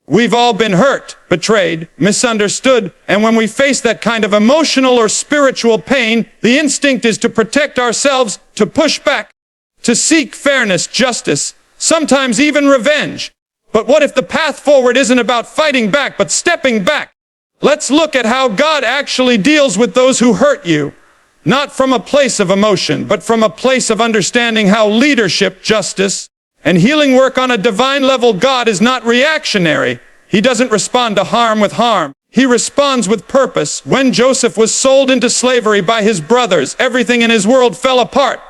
We've all been hurt, betrayed, misunderstood, and when we face that kind of emotional or spiritual pain, the instinct is to protect ourselves, to push back, to seek fairness, justice, sometimes even revenge. But what if the path forward isn't about fighting back, but stepping back? Let's look at how God actually deals with those who hurt you. Not from a place of emotion, but from a place of understanding how leadership, justice, and healing work on a divine level. God is not reactionary. He doesn't respond to harm with harm. He responds with purpose. When Joseph was sold into slavery by his brothers, everything in his world fell apart.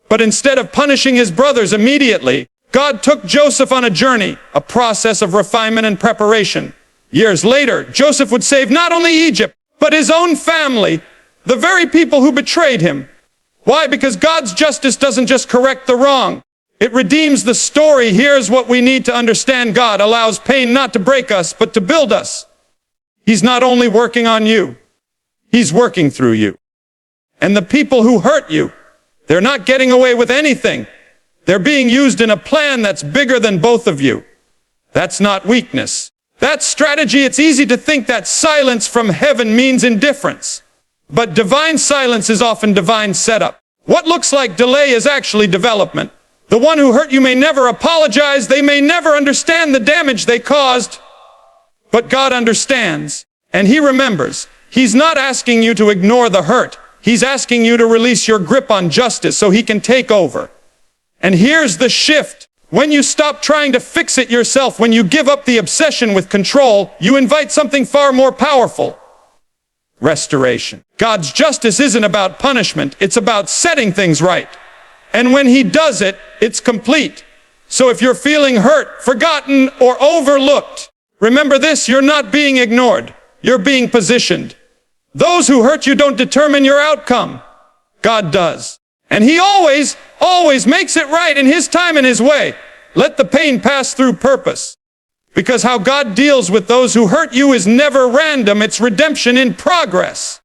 But instead of punishing his brothers immediately, God took Joseph on a journey, a process of refinement and preparation. Years later, Joseph would save not only Egypt, but his own family, the very people who betrayed him. Why? Because God's justice doesn't just correct the wrong. It redeems the story. Here's what we need to understand. God allows pain not to break us, but to build us. He's not only working on you, He's working through you. And the people who hurt you, they're not getting away with anything. They're being used in a plan that's bigger than both of you. That's not weakness. That's strategy. It's easy to think that silence from heaven means indifference. But divine silence is often divine setup. What looks like delay is actually development. The one who hurt you may never apologize. They may never understand the damage they caused. But God understands, and He remembers. He's not asking you to ignore the hurt. He's asking you to release your grip on justice so He can take over. And here's the shift. When you stop trying to fix it yourself, when you give up the obsession with control, you invite something far more powerful. Restoration. God's justice isn't about punishment. It's about setting things right. And when He does it, it's complete. So if you're feeling hurt, forgotten, or overlooked, remember this: you're not being ignored. You're being positioned. Those who hurt you don't determine your outcome. God does. And He always makes it right in His time and His way. Let the pain pass through purpose. Because how God deals with those who hurt you is never random. It's redemption in progress.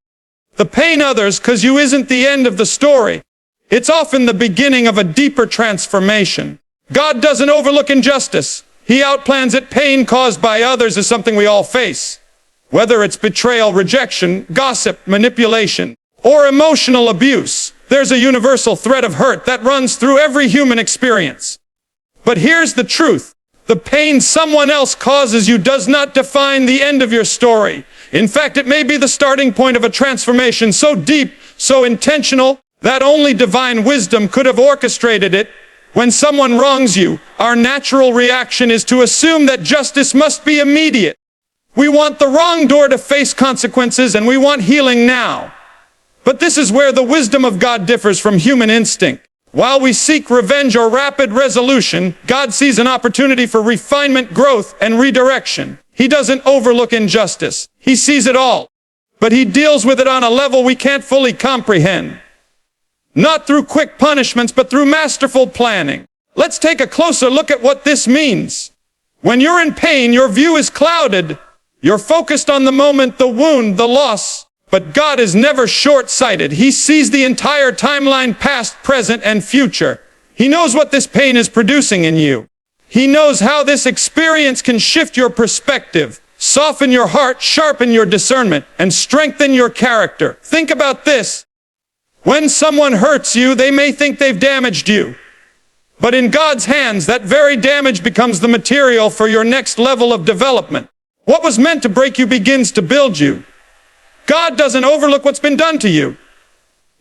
The pain others cause you isn't the end of the story. It's often the beginning of a deeper transformation. God doesn't overlook injustice. He outplans it. Pain caused by others is something we all face. Whether it's betrayal, rejection, gossip, manipulation, or emotional abuse, there's a universal thread of hurt that runs through every human experience. But here's the truth. The pain someone else causes you does not define the end of your story. In fact, it may be the starting point of a transformation so deep, so intentional, that only divine wisdom could have orchestrated it. When someone wrongs you, our natural reaction is to assume that justice must be immediate. We want the wrongdoer to face consequences, and we want healing now. But this is where the wisdom of God differs from human instinct. While we seek revenge or rapid resolution, God sees an opportunity for refinement, growth, and redirection. He doesn't overlook injustice. He sees it all. But He deals with it on a level we can't fully comprehend. Not through quick punishments, but through masterful planning. Let's take a closer look at what this means. When you're in pain, your view is clouded. You're focused on the moment, the wound, the loss. But God is never short-sighted. He sees the entire timeline, past, present, and future. He knows what this pain is producing in you. He knows how this experience can shift your perspective, soften your heart, sharpen your discernment, and strengthen your character. Think about this. When someone hurts you, they may think they've damaged you. But in God's hands, that very damage becomes the material for your next level of development. What was meant to break you begins to build you. God doesn't overlook what's been done to you.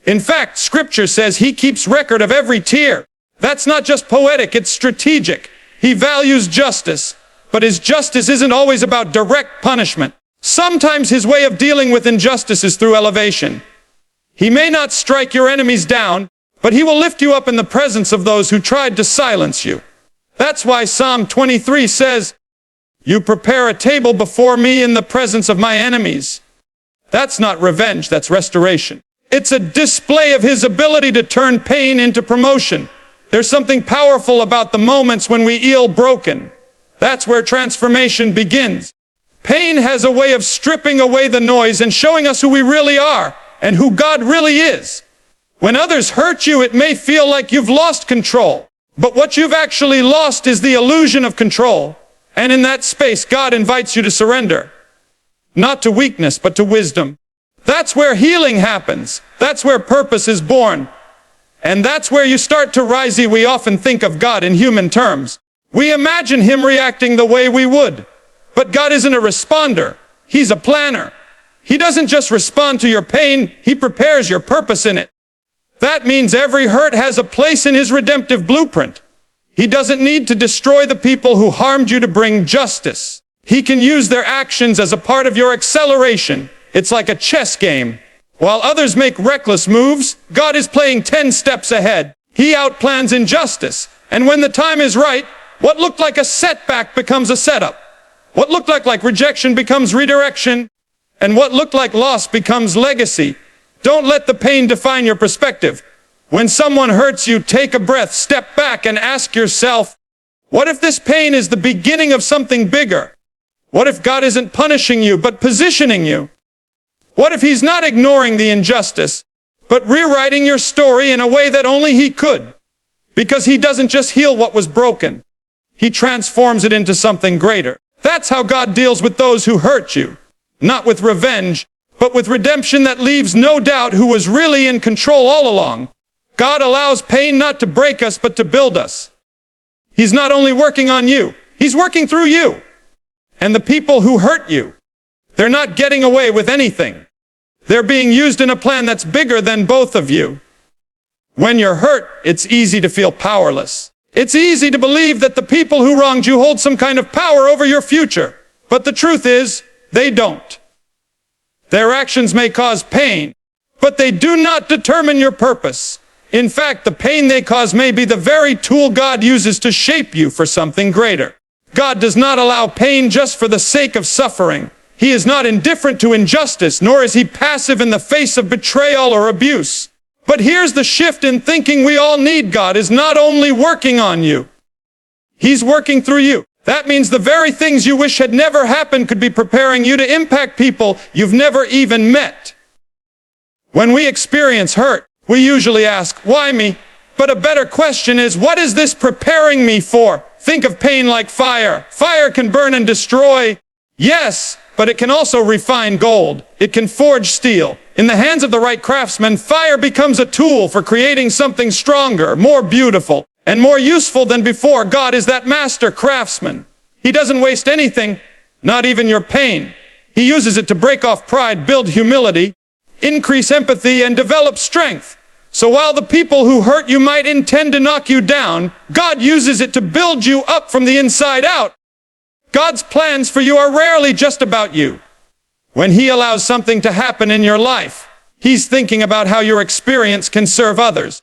In fact, Scripture says He keeps record of every tear. That's not just poetic, it's strategic. He values justice, but His justice isn't always about direct punishment. Sometimes His way of dealing with injustice is through elevation. He may not strike your enemies down, but He will lift you up in the presence of those who tried to silence you. That's why Psalm 23 says, "You prepare a table before me in the presence of my enemies." That's not revenge, that's restoration. It's a display of His ability to turn pain into promotion. There's something powerful about the moments when we feel broken. That's where transformation begins. Pain has a way of stripping away the noise and showing us who we really are and who God really is. When others hurt you, it may feel like you've lost control. But what you've actually lost is the illusion of control. And in that space, God invites you to surrender. Not to weakness, but to wisdom. That's where healing happens. That's where purpose is born. And that's where you start to rise. We often think of God in human terms. We imagine him reacting the way we would. But God isn't a responder. He's a planner. He doesn't just respond to your pain, he prepares your purpose in it. That means every hurt has a place in his redemptive blueprint. He doesn't need to destroy the people who harmed you to bring justice. He can use their actions as a part of your acceleration. It's like a chess game. While others make reckless moves, God is playing 10 steps ahead. He outplans injustice. And when the time is right, what looked like a setback becomes a setup. What looked like rejection becomes redirection. And what looked like loss becomes legacy. Don't let the pain define your perspective. When someone hurts you, take a breath, step back and ask yourself, what if this pain is the beginning of something bigger? What if God isn't punishing you, but positioning you? What if he's not ignoring the injustice, but rewriting your story in a way that only he could? Because he doesn't just heal what was broken. He transforms it into something greater. That's how God deals with those who hurt you. Not with revenge, but with redemption that leaves no doubt who was really in control all along. God allows pain not to break us, but to build us. He's not only working on you, he's working through you. And the people who hurt you, they're not getting away with anything. They're being used in a plan that's bigger than both of you. When you're hurt, it's easy to feel powerless. It's easy to believe that the people who wronged you hold some kind of power over your future. But the truth is, they don't. Their actions may cause pain, but they do not determine your purpose. In fact, the pain they cause may be the very tool God uses to shape you for something greater. God does not allow pain just for the sake of suffering. He is not indifferent to injustice, nor is he passive in the face of betrayal or abuse. But here's the shift in thinking we all need. God is not only working on you, he's working through you. That means the very things you wish had never happened could be preparing you to impact people you've never even met. When we experience hurt, we usually ask, why me? But a better question is, what is this preparing me for? Think of pain like fire. Fire can burn and destroy. Yes, but it can also refine gold. It can forge steel. In the hands of the right craftsman, fire becomes a tool for creating something stronger, more beautiful, and more useful than before. God is that master craftsman. He doesn't waste anything, not even your pain. He uses it to break off pride, build humility, increase empathy, and develop strength. So while the people who hurt you might intend to knock you down, God uses it to build you up from the inside out. God's plans for you are rarely just about you. When he allows something to happen in your life, he's thinking about how your experience can serve others.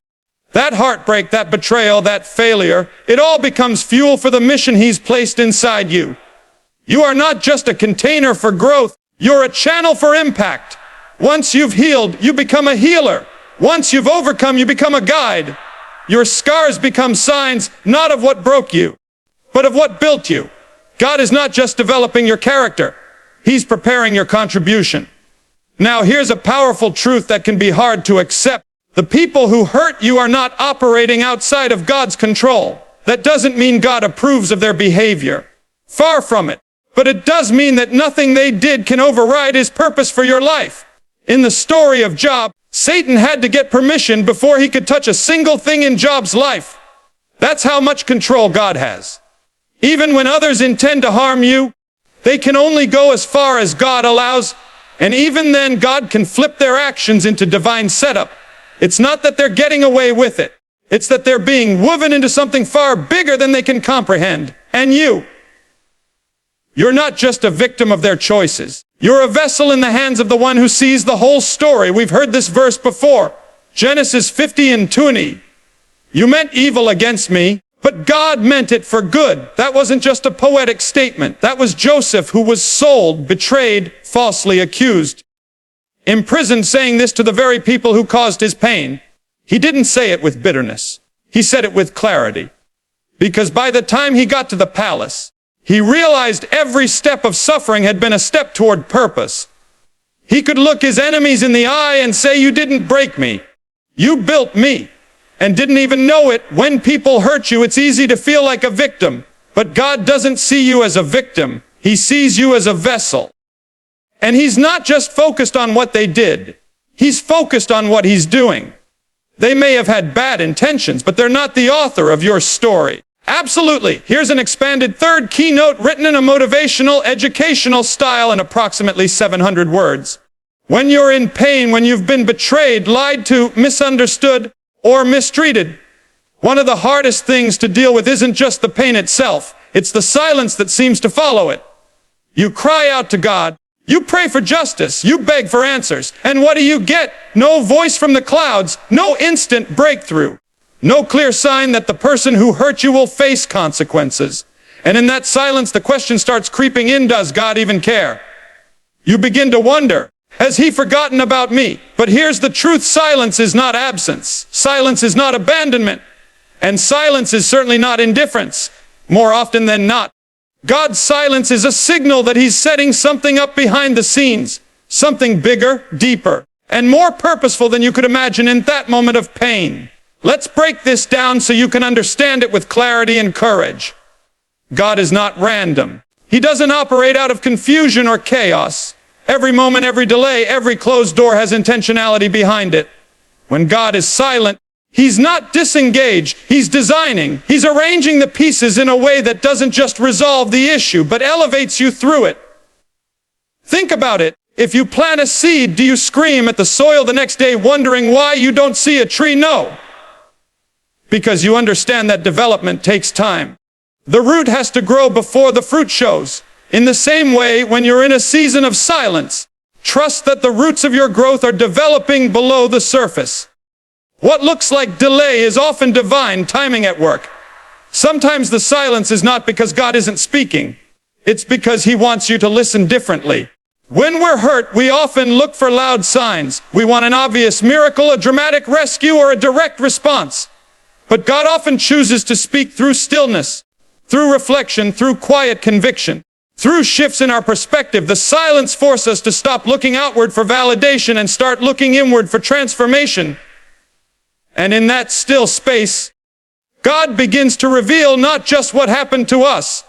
That heartbreak, that betrayal, that failure, it all becomes fuel for the mission he's placed inside you. You are not just a container for growth, you're a channel for impact. Once you've healed, you become a healer. Once you've overcome, you become a guide. Your scars become signs, not of what broke you, but of what built you. God is not just developing your character, he's preparing your contribution. Now here's a powerful truth that can be hard to accept. The people who hurt you are not operating outside of God's control. That doesn't mean God approves of their behavior. Far from it. But it does mean that nothing they did can override his purpose for your life. In the story of Job, Satan had to get permission before he could touch a single thing in Job's life. That's how much control God has. Even when others intend to harm you, they can only go as far as God allows, and even then God can flip their actions into divine setup. It's not that they're getting away with it. It's that they're being woven into something far bigger than they can comprehend. And you're not just a victim of their choices. You're a vessel in the hands of the one who sees the whole story. We've heard this verse before. Genesis 50:20. You meant evil against me, but God meant it for good. That wasn't just a poetic statement. That was Joseph, who was sold, betrayed, falsely accused, imprisoned, saying this to the very people who caused his pain. He didn't say it with bitterness. He said it with clarity. Because by the time he got to the palace, he realized every step of suffering had been a step toward purpose. He could look his enemies in the eye and say, you didn't break me. You built me. And didn't even know it. When people hurt you, it's easy to feel like a victim. But God doesn't see you as a victim. He sees you as a vessel. And he's not just focused on what they did. He's focused on what he's doing. They may have had bad intentions, but they're not the author of your story. Absolutely. Here's an expanded third keynote written in a motivational, educational style in approximately 700 words. When you're in pain, when you've been betrayed, lied to, misunderstood, or mistreated, one of the hardest things to deal with isn't just the pain itself. It's the silence that seems to follow it. You cry out to God. You pray for justice. You beg for answers. And what do you get? No voice from the clouds. No instant breakthrough. No clear sign that the person who hurt you will face consequences. And in that silence, the question starts creeping in, does God even care? You begin to wonder, has he forgotten about me? But here's the truth. Silence is not absence. Silence is not abandonment. And silence is certainly not indifference. More often than not, God's silence is a signal that he's setting something up behind the scenes. Something bigger, deeper, and more purposeful than you could imagine in that moment of pain. Let's break this down so you can understand it with clarity and courage. God is not random. He doesn't operate out of confusion or chaos. Every moment, every delay, every closed door has intentionality behind it. When God is silent, he's not disengaged. He's designing. He's arranging the pieces in a way that doesn't just resolve the issue, but elevates you through it. Think about it. If you plant a seed, do you scream at the soil the next day wondering why you don't see a tree? No. Because you understand that development takes time. The root has to grow before the fruit shows. In the same way, when you're in a season of silence, trust that the roots of your growth are developing below the surface. What looks like delay is often divine timing at work. Sometimes the silence is not because God isn't speaking. It's because he wants you to listen differently. When we're hurt, we often look for loud signs. We want an obvious miracle, a dramatic rescue, or a direct response. But God often chooses to speak through stillness, through reflection, through quiet conviction, through shifts in our perspective. The silence forces us to stop looking outward for validation and start looking inward for transformation. And in that still space, God begins to reveal not just what happened to us,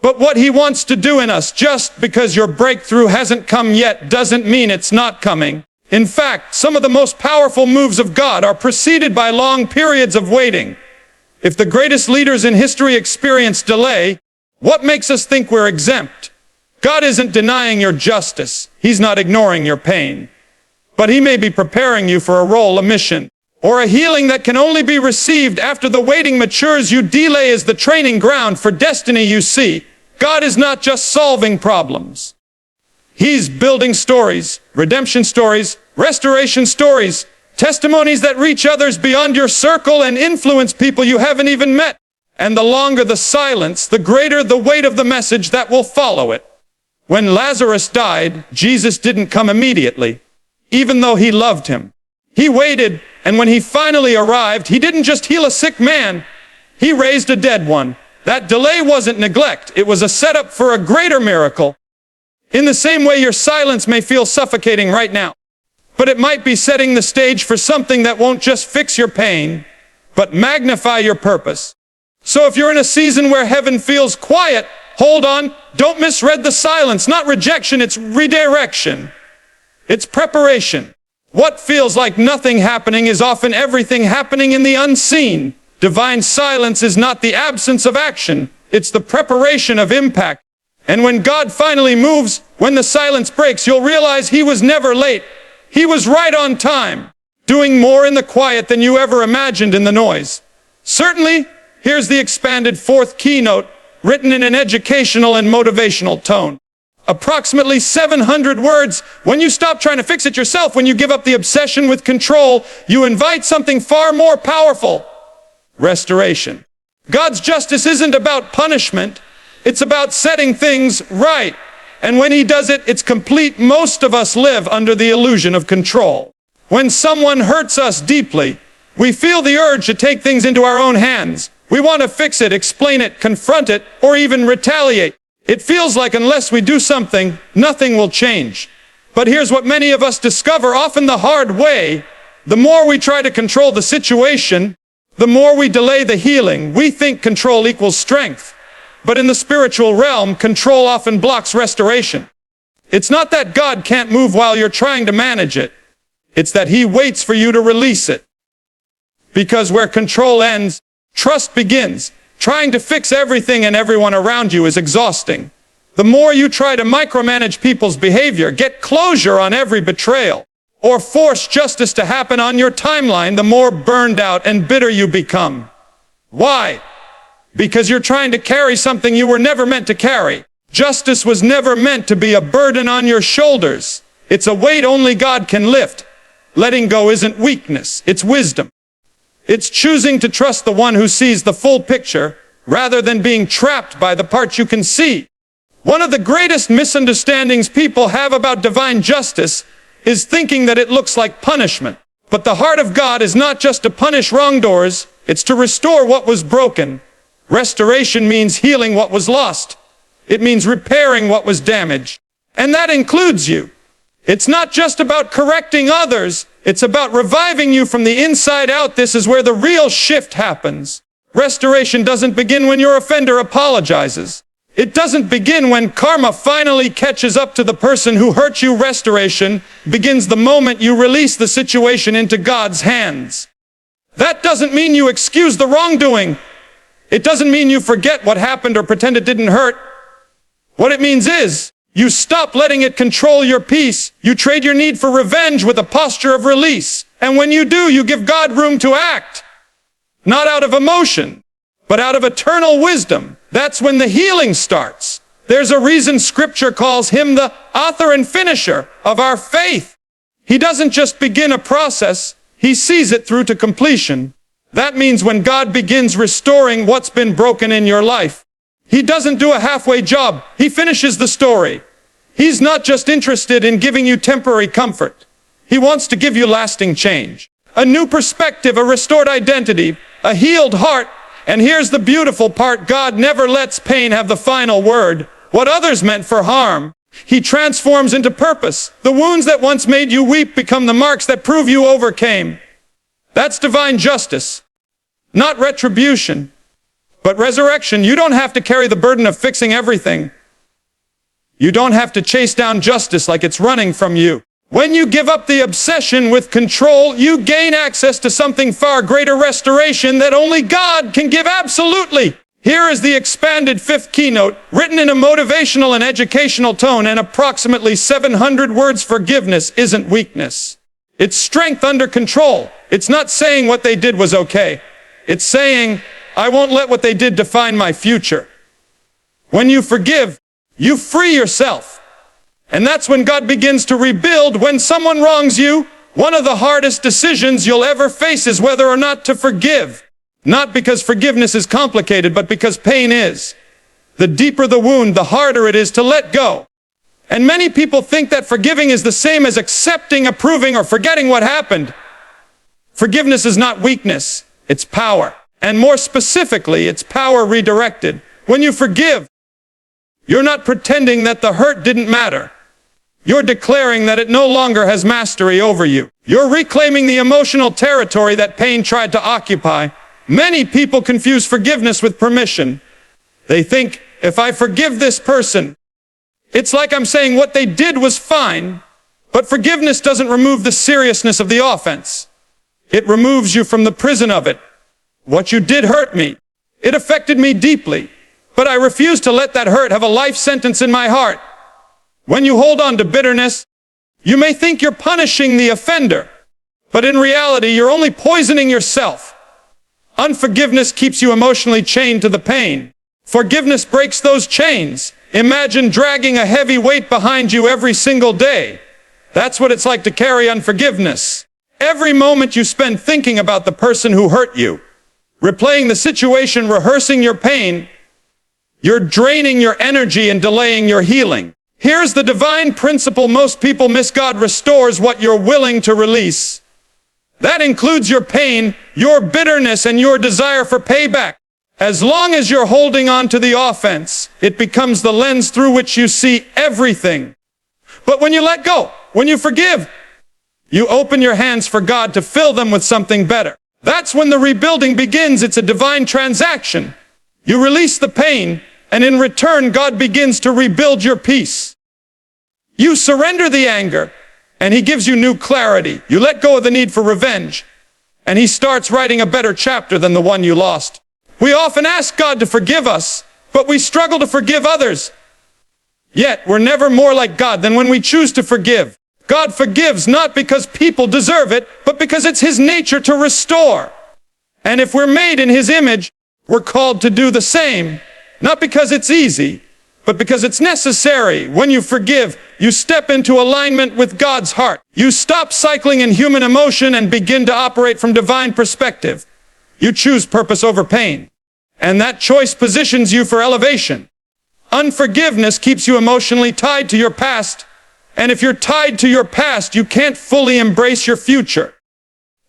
but what he wants to do in us. Just because your breakthrough hasn't come yet doesn't mean it's not coming. In fact, some of the most powerful moves of God are preceded by long periods of waiting. If the greatest leaders in history experienced delay, what makes us think we're exempt? God isn't denying your justice. He's not ignoring your pain. But he may be preparing you for a role, a mission, or a healing that can only be received after the waiting matures. You delay is the training ground for destiny. You see, God is not just solving problems. He's building stories, redemption stories, restoration stories, testimonies that reach others beyond your circle and influence people you haven't even met. And the longer the silence, the greater the weight of the message that will follow it. When Lazarus died, Jesus didn't come immediately, even though he loved him. He waited, and when he finally arrived, he didn't just heal a sick man, he raised a dead one. That delay wasn't neglect, it was a setup for a greater miracle. In the same way, your silence may feel suffocating right now, but it might be setting the stage for something that won't just fix your pain, but magnify your purpose. So if you're in a season where heaven feels quiet, hold on. Don't misread the silence. Not rejection, it's redirection. It's preparation. What feels like nothing happening is often everything happening in the unseen. Divine silence is not the absence of action. It's the preparation of impact. And when God finally moves, when the silence breaks, you'll realize he was never late. He was right on time, doing more in the quiet than you ever imagined in the noise. Certainly, here's the expanded fourth keynote, written in an educational and motivational tone. Approximately 700 words. When you stop trying to fix it yourself, when you give up the obsession with control, you invite something far more powerful: restoration. God's justice isn't about punishment. It's about setting things right. And when he does it, it's complete. Most of us live under the illusion of control. When someone hurts us deeply, we feel the urge to take things into our own hands. We want to fix it, explain it, confront it, or even retaliate. It feels like unless we do something, nothing will change. But here's what many of us discover, often the hard way. The more we try to control the situation, the more we delay the healing. We think control equals strength. But in the spiritual realm, control often blocks restoration. It's not that God can't move while you're trying to manage it. It's that He waits for you to release it. Because where control ends, trust begins. Trying to fix everything and everyone around you is exhausting. The more you try to micromanage people's behavior, get closure on every betrayal, or force justice to happen on your timeline, the more burned out and bitter you become. Why? Because you're trying to carry something you were never meant to carry. Justice was never meant to be a burden on your shoulders. It's a weight only God can lift. Letting go isn't weakness, it's wisdom. It's choosing to trust the one who sees the full picture, rather than being trapped by the parts you can see. One of the greatest misunderstandings people have about divine justice is thinking that it looks like punishment. But the heart of God is not just to punish wrongdoers, it's to restore what was broken. Restoration means healing what was lost. It means repairing what was damaged. And that includes you. It's not just about correcting others, it's about reviving you from the inside out. This is where the real shift happens. Restoration doesn't begin when your offender apologizes. It doesn't begin when karma finally catches up to the person who hurt you. Restoration begins the moment you release the situation into God's hands. That doesn't mean you excuse the wrongdoing. It doesn't mean you forget what happened or pretend it didn't hurt. What it means is, you stop letting it control your peace. You trade your need for revenge with a posture of release. And when you do, you give God room to act. Not out of emotion, but out of eternal wisdom. That's when the healing starts. There's a reason Scripture calls Him the author and finisher of our faith. He doesn't just begin a process, He sees it through to completion. That means when God begins restoring what's been broken in your life, He doesn't do a halfway job. He finishes the story. He's not just interested in giving you temporary comfort. He wants to give you lasting change, a new perspective, a restored identity, a healed heart. And here's the beautiful part. God never lets pain have the final word. What others meant for harm, He transforms into purpose. The wounds that once made you weep become the marks that prove you overcame. That's divine justice, not retribution, but resurrection. You don't have to carry the burden of fixing everything. You don't have to chase down justice like it's running from you. When you give up the obsession with control, you gain access to something far greater, restoration that only God can give. Absolutely. Here is the expanded fifth keynote, written in a motivational and educational tone and approximately 700 words. Forgiveness isn't weakness. It's strength under control. It's not saying what they did was okay. It's saying, I won't let what they did define my future. When you forgive, you free yourself. And that's when God begins to rebuild. When someone wrongs you, one of the hardest decisions you'll ever face is whether or not to forgive. Not because forgiveness is complicated, but because pain is. The deeper the wound, the harder it is to let go. And many people think that forgiving is the same as accepting, approving, or forgetting what happened. Forgiveness is not weakness, it's power. And more specifically, it's power redirected. When you forgive, you're not pretending that the hurt didn't matter. You're declaring that it no longer has mastery over you. You're reclaiming the emotional territory that pain tried to occupy. Many people confuse forgiveness with permission. They think, if I forgive this person, it's like I'm saying what they did was fine. But forgiveness doesn't remove the seriousness of the offense. It removes you from the prison of it. What you did hurt me. It affected me deeply. But I refuse to let that hurt have a life sentence in my heart. When you hold on to bitterness, you may think you're punishing the offender, but in reality, you're only poisoning yourself. Unforgiveness keeps you emotionally chained to the pain. Forgiveness breaks those chains. Imagine dragging a heavy weight behind you every single day. That's what it's like to carry unforgiveness. Every moment you spend thinking about the person who hurt you, replaying the situation, rehearsing your pain, you're draining your energy and delaying your healing. Here's the divine principle most people miss. God restores what you're willing to release. That includes your pain, your bitterness, and your desire for payback. As long as you're holding on to the offense, it becomes the lens through which you see everything. But when you let go, when you forgive, you open your hands for God to fill them with something better. That's when the rebuilding begins. It's a divine transaction. You release the pain, and in return, God begins to rebuild your peace. You surrender the anger, and He gives you new clarity. You let go of the need for revenge, and He starts writing a better chapter than the one you lost. We often ask God to forgive us, but we struggle to forgive others. Yet, we're never more like God than when we choose to forgive. God forgives not because people deserve it, but because it's His nature to restore. And if we're made in His image, we're called to do the same, not because it's easy, but because it's necessary. When you forgive, you step into alignment with God's heart. You stop cycling in human emotion and begin to operate from divine perspective. You choose purpose over pain, and that choice positions you for elevation. Unforgiveness keeps you emotionally tied to your past, and if you're tied to your past, you can't fully embrace your future.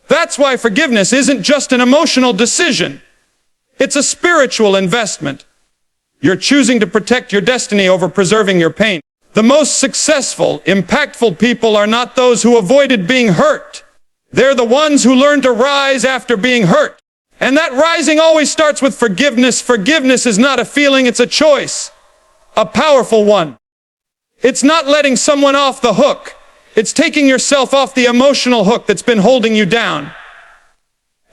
That's why forgiveness isn't just an emotional decision. It's a spiritual investment. You're choosing to protect your destiny over preserving your pain. The most successful, impactful people are not those who avoided being hurt. They're the ones who learn to rise after being hurt. And that rising always starts with forgiveness. Forgiveness is not a feeling, it's a choice. A powerful one. It's not letting someone off the hook. It's taking yourself off the emotional hook that's been holding you down.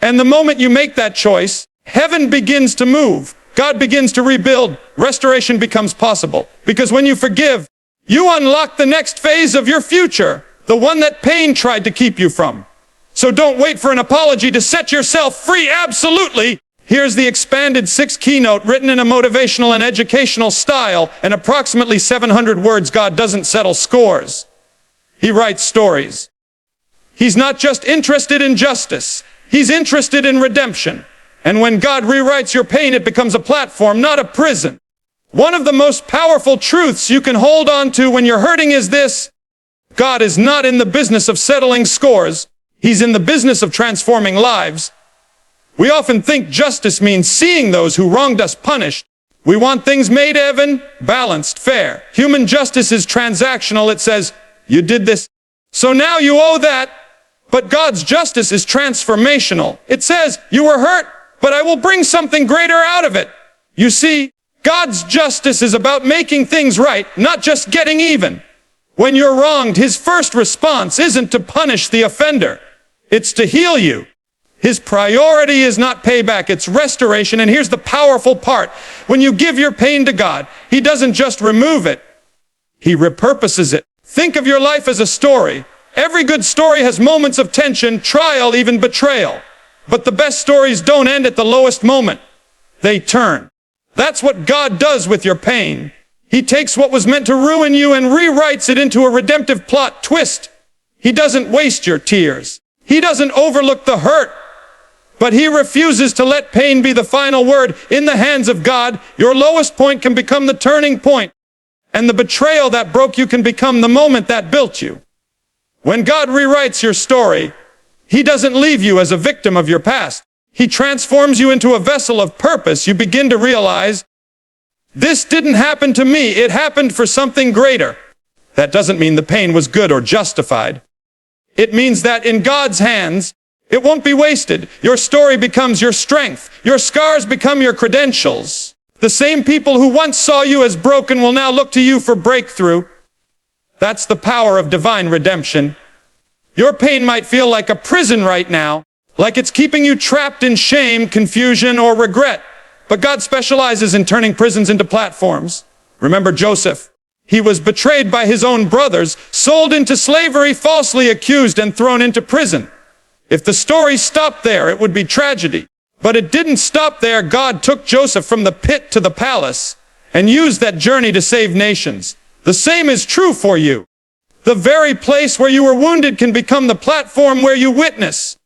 And the moment you make that choice, heaven begins to move. God begins to rebuild. Restoration becomes possible. Because when you forgive, you unlock the next phase of your future, the one that pain tried to keep you from. So don't wait for an apology to set yourself free. Absolutely. Here's the expanded 6 keynote written in a motivational and educational style and approximately 700 words. God doesn't settle scores. He writes stories. He's not just interested in justice. He's interested in redemption. And when God rewrites your pain, it becomes a platform, not a prison. One of the most powerful truths you can hold on to when you're hurting is this: God is not in the business of settling scores. He's in the business of transforming lives. We often think justice means seeing those who wronged us punished. We want things made even, balanced, fair. Human justice is transactional. It says, you did this, so now you owe that. But God's justice is transformational. It says, you were hurt, but I will bring something greater out of it. You see, God's justice is about making things right, not just getting even. When you're wronged, His first response isn't to punish the offender. It's to heal you. His priority is not payback, it's restoration. And here's the powerful part. When you give your pain to God, He doesn't just remove it. He repurposes it. Think of your life as a story. Every good story has moments of tension, trial, even betrayal. But the best stories don't end at the lowest moment. They turn. That's what God does with your pain. He takes what was meant to ruin you and rewrites it into a redemptive plot twist. He doesn't waste your tears. He doesn't overlook the hurt. But He refuses to let pain be the final word. In the hands of God, your lowest point can become the turning point. And the betrayal that broke you can become the moment that built you. When God rewrites your story, He doesn't leave you as a victim of your past. He transforms you into a vessel of purpose. You begin to realize, this didn't happen to me. It happened for something greater. That doesn't mean the pain was good or justified. It means that in God's hands, it won't be wasted. Your story becomes your strength. Your scars become your credentials. The same people who once saw you as broken will now look to you for breakthrough. That's the power of divine redemption. Your pain might feel like a prison right now, like it's keeping you trapped in shame, confusion, or regret. But God specializes in turning prisons into platforms. Remember Joseph? He was betrayed by his own brothers, sold into slavery, falsely accused, and thrown into prison. If the story stopped there, it would be tragedy. But it didn't stop there. God took Joseph from the pit to the palace and used that journey to save nations. The same is true for you. The very place where you were wounded can become the platform where you witness.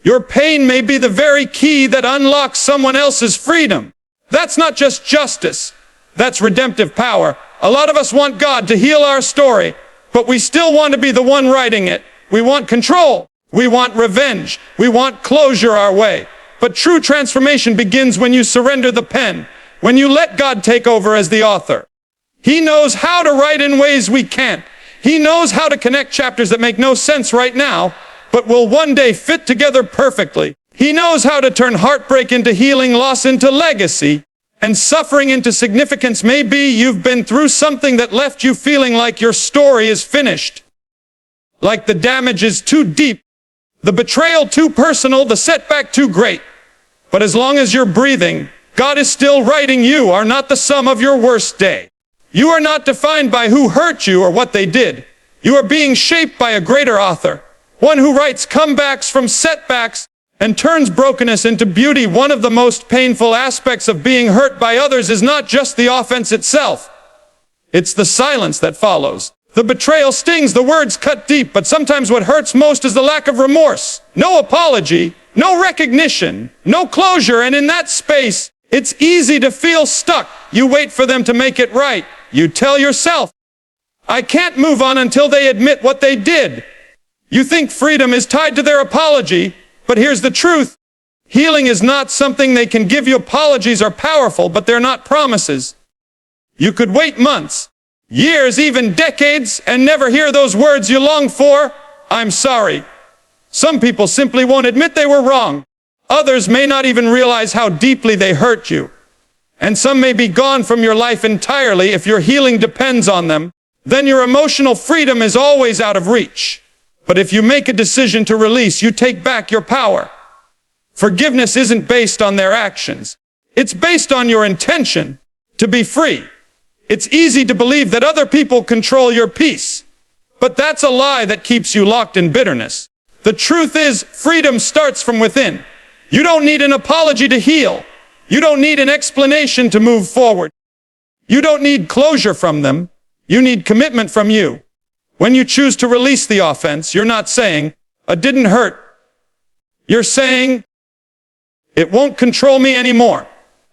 Your pain may be the very key that unlocks someone else's freedom. That's not just justice. That's redemptive power. A lot of us want God to heal our story, but we still want to be the one writing it. We want control. We want revenge. We want closure our way. But true transformation begins when you surrender the pen, when you let God take over as the author. He knows how to write in ways we can't. He knows how to connect chapters that make no sense right now, but will one day fit together perfectly. He knows how to turn heartbreak into healing, loss into legacy, and suffering into significance. Maybe you've been through something that left you feeling like your story is finished, like the damage is too deep, the betrayal too personal, the setback too great. But as long as you're breathing, God is still writing. You are not the sum of your worst day. You are not defined by who hurt you or what they did. You are being shaped by a greater author, one who writes comebacks from setbacks and turns brokenness into beauty. One of the most painful aspects of being hurt by others is not just the offense itself. It's the silence that follows. The betrayal stings, the words cut deep, but sometimes what hurts most is the lack of remorse. No apology, no recognition, no closure, and in that space, it's easy to feel stuck. You wait for them to make it right. You tell yourself, I can't move on until they admit what they did. You think freedom is tied to their apology, but here's the truth. Healing is not something they can give you. Apologies are powerful, but they're not promises. You could wait months, years, even decades, and never hear those words you long for. I'm sorry. Some people simply won't admit they were wrong. Others may not even realize how deeply they hurt you. And some may be gone from your life entirely. If your healing depends on them, then your emotional freedom is always out of reach. But if you make a decision to release, you take back your power. Forgiveness isn't based on their actions. It's based on your intention to be free. It's easy to believe that other people control your peace, but that's a lie that keeps you locked in bitterness. The truth is, freedom starts from within. You don't need an apology to heal. You don't need an explanation to move forward. You don't need closure from them. You need commitment from you. When you choose to release the offense, you're not saying, it didn't hurt. You're saying, it won't control me anymore.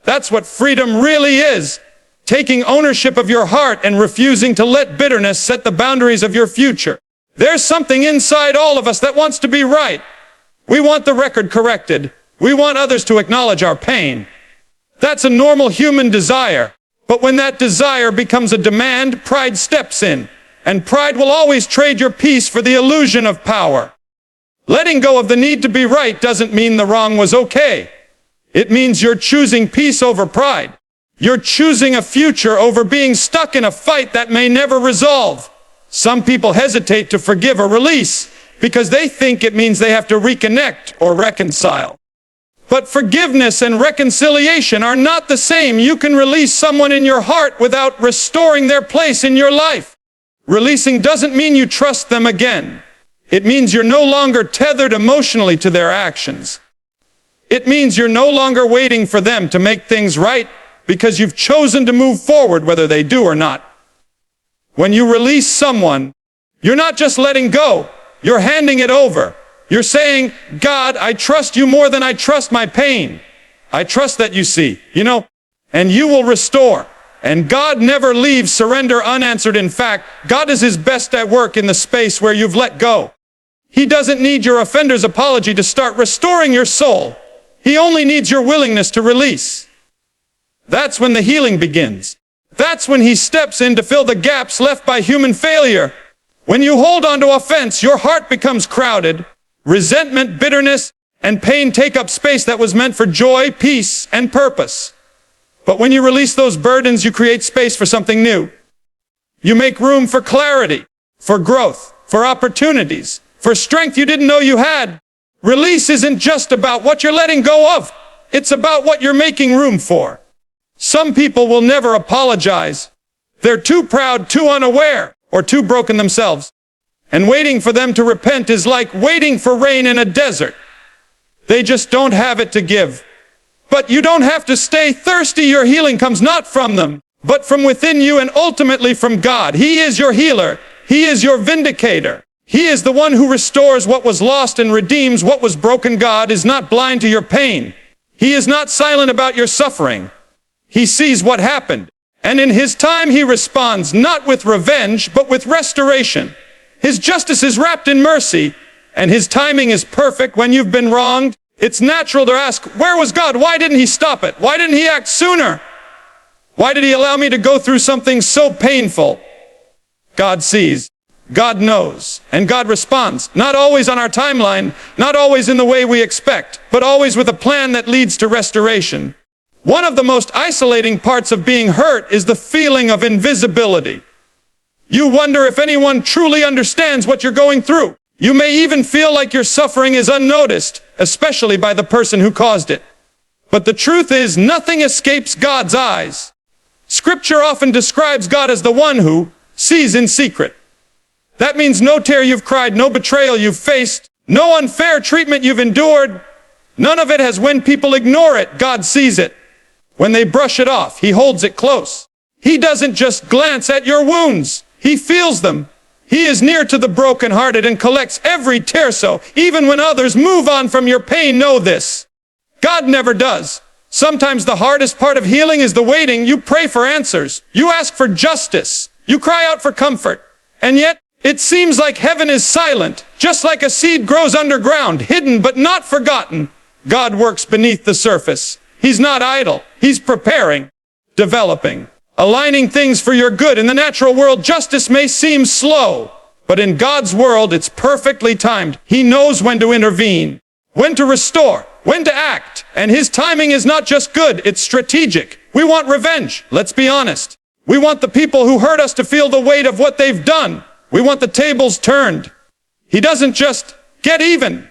That's what freedom really is. Taking ownership of your heart and refusing to let bitterness set the boundaries of your future. There's something inside all of us that wants to be right. We want the record corrected. We want others to acknowledge our pain. That's a normal human desire. But when that desire becomes a demand, pride steps in. And pride will always trade your peace for the illusion of power. Letting go of the need to be right doesn't mean the wrong was okay. It means you're choosing peace over pride. You're choosing a future over being stuck in a fight that may never resolve. Some people hesitate to forgive or release because they think it means they have to reconnect or reconcile. But forgiveness and reconciliation are not the same. You can release someone in your heart without restoring their place in your life. Releasing doesn't mean you trust them again. It means you're no longer tethered emotionally to their actions. It means you're no longer waiting for them to make things right because you've chosen to move forward whether they do or not. When you release someone, you're not just letting go, you're handing it over. You're saying, God, I trust you more than I trust my pain. I trust that you see, and you will restore. And God never leaves surrender unanswered. In fact, God is his best at work in the space where you've let go. He doesn't need your offender's apology to start restoring your soul. He only needs your willingness to release. That's when the healing begins. That's when he steps in to fill the gaps left by human failure. When you hold on to offense, your heart becomes crowded. Resentment, bitterness, and pain take up space that was meant for joy, peace, and purpose. But when you release those burdens, you create space for something new. You make room for clarity, for growth, for opportunities, for strength you didn't know you had. Release isn't just about what you're letting go of. It's about what you're making room for. Some people will never apologize. They're too proud, too unaware, or too broken themselves. And waiting for them to repent is like waiting for rain in a desert. They just don't have it to give. But you don't have to stay thirsty. Your healing comes not from them, but from within you and ultimately from God. He is your healer. He is your vindicator. He is the one who restores what was lost and redeems what was broken. God is not blind to your pain. He is not silent about your suffering. He sees what happened. And in his time, he responds not with revenge, but with restoration. His justice is wrapped in mercy, and his timing is perfect. When you've been wronged, it's natural to ask, where was God? Why didn't he stop it? Why didn't he act sooner? Why did he allow me to go through something so painful? God sees, God knows, and God responds, not always on our timeline, not always in the way we expect, but always with a plan that leads to restoration. One of the most isolating parts of being hurt is the feeling of invisibility. You wonder if anyone truly understands what you're going through. You may even feel like your suffering is unnoticed, especially by the person who caused it. But the truth is, nothing escapes God's eyes. Scripture often describes God as the one who sees in secret. That means no tear you've cried, no betrayal you've faced, no unfair treatment you've endured. None of it has when people ignore it. God sees it. When they brush it off, He holds it close. He doesn't just glance at your wounds. He feels them. He is near to the brokenhearted and collects every tear. So even when others move on from your pain, know this: God never does. Sometimes the hardest part of healing is the waiting. You pray for answers. You ask for justice. You cry out for comfort. And yet, it seems like heaven is silent, just like a seed grows underground, hidden but not forgotten. God works beneath the surface. He's not idle. He's preparing, developing, aligning things for your good. In the natural world, justice may seem slow, but in God's world, it's perfectly timed. He knows when to intervene, when to restore, when to act. And His timing is not just good, it's strategic. We want revenge, let's be honest. We want the people who hurt us to feel the weight of what they've done. We want the tables turned. He doesn't just get even.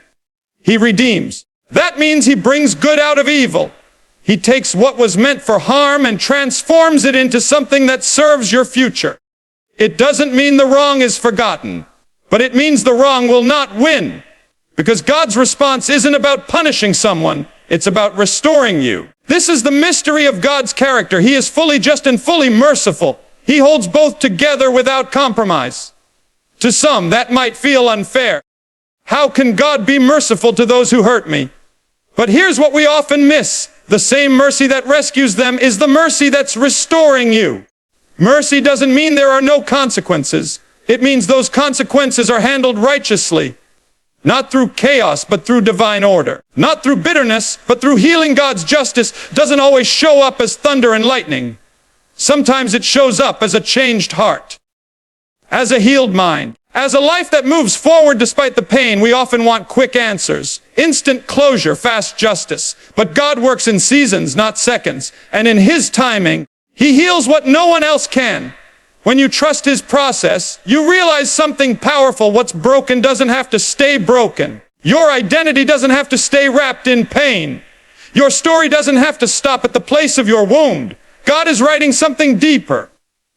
He redeems. That means He brings good out of evil. He takes what was meant for harm and transforms it into something that serves your future. It doesn't mean the wrong is forgotten, but it means the wrong will not win. Because God's response isn't about punishing someone, it's about restoring you. This is the mystery of God's character. He is fully just and fully merciful. He holds both together without compromise. To some, that might feel unfair. How can God be merciful to those who hurt me? But here's what we often miss. The same mercy that rescues them is the mercy that's restoring you. Mercy doesn't mean there are no consequences. It means those consequences are handled righteously. Not through chaos, but through divine order. Not through bitterness, but through healing. God's justice doesn't always show up as thunder and lightning. Sometimes it shows up as a changed heart, as a healed mind, as a life that moves forward despite the pain. We often want quick answers, instant closure, fast justice. But God works in seasons, not seconds. And in His timing, He heals what no one else can. When you trust His process, you realize something powerful. What's broken doesn't have to stay broken. Your identity doesn't have to stay wrapped in pain. Your story doesn't have to stop at the place of your wound. God is writing something deeper,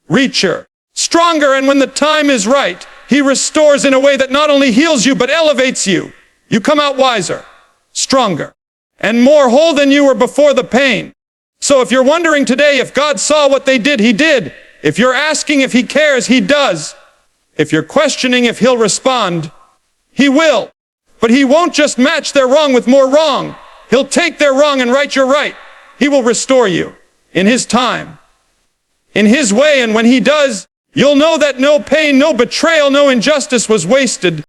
richer, stronger, and when the time is right, He restores in a way that not only heals you, but elevates you. You come out wiser, stronger, and more whole than you were before the pain. So if you're wondering today if God saw what they did, He did. If you're asking if He cares, He does. If you're questioning if He'll respond, He will. But He won't just match their wrong with more wrong. He'll take their wrong and right your right. He will restore you in His time, in His way, and when He does, you'll know that no pain, no betrayal, no injustice was wasted.